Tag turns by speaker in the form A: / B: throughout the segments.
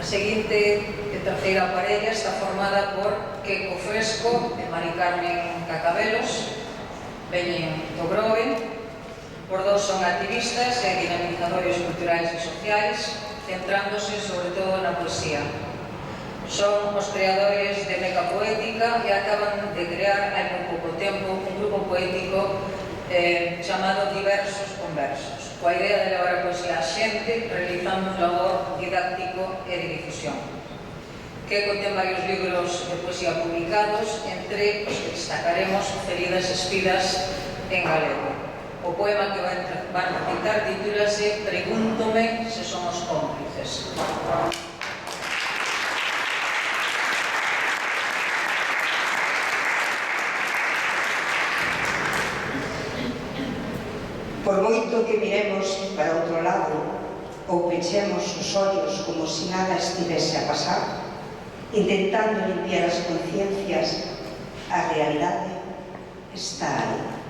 A: seguinte e terceira parella está formada por Queco Fresco e Mari Carmen Cacabelos, veñen do Grove. Os dous son activistas e dinamizadores culturais e sociais, centrándose sobre todo na poesía. Son os creadores de Meca Poética e acaban de crear hai moi pouco tempo un grupo poético chamado Diversos Conversos, coa idea de levar a poesía a xente, realizando un labor didáctico e de difusión. Que contén varios libros de poesía publicados, entre os que destacaremos Feridas espidas en galego. O poema que van a citar titúlase Pregúntome se somos cómplices.
B: Por moito que miremos para outro lado ou pechemos os ollos como se nada estivese a pasar, intentando limpiar as conciencias, a realidade está aí.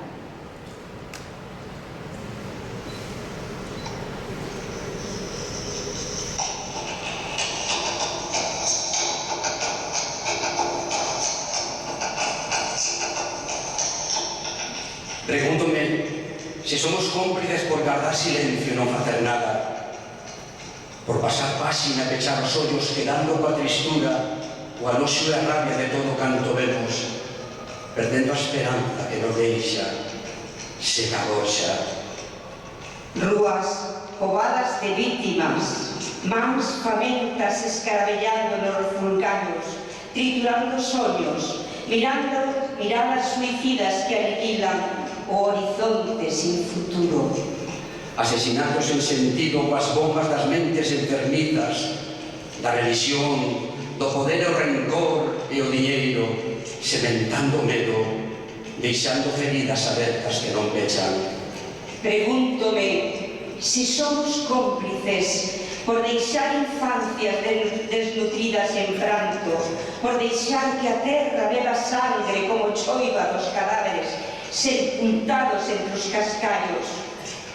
C: Pregúntome se somos cómplices por guardar silencio e non facer nada, por pasar páxina e pechar os ollos quedando coa tristura, o anoxo e a rabia de todo canto vemos, perdendo a esperanza que nos deixa, se cagoxa.
B: Rúas pobadas de vítimas, mans famentas escarabellando nos vulcanos, triturando soños, mirando miradas suicidas que aniquilan o horizonte sin futuro.
C: Asesinatos en sentido coas bombas das mentes enfermizas, da religión, do poder e o rencor e o diñeiro, sementando medo, deixando feridas abertas que non pechan.
B: Pregúntome si somos cómplices por deixar infancias desnutridas en pranto, por deixar que a terra beba sangre como choiva dos cadáveres sepultados entre os cascallos,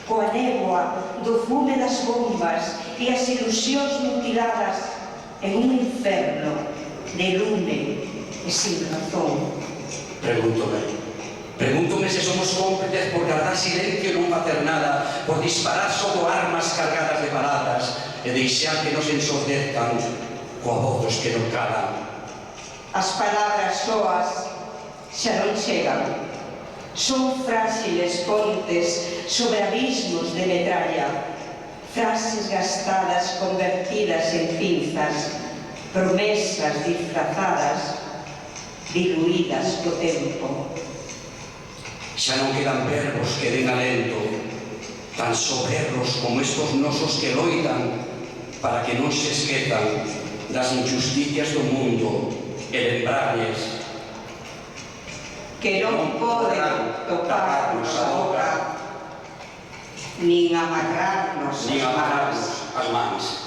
B: coa néboa do fume das bombas e as ilusións mutiladas en un inferno de lume e sin razón.
C: Pregúntome se somos cómplices por guardar silencio e non facer nada, por disparar só armas cargadas de palabras e deixar que nos ensordezcan coa voz dos que non calan.
B: As palabras soas xa non chegan. Son frágiles pontes sobre abismos de metralla, frases gastadas convertidas en cinzas, promesas disfrazadas, diluídas co tempo.
C: Xa non quedan verbos que den alento, tan só berros como estos nosos que loitan para que non se esquezan das injusticias do mundo e lembrarles
B: que non poden toparnos a boca nin amarrarnos as mans.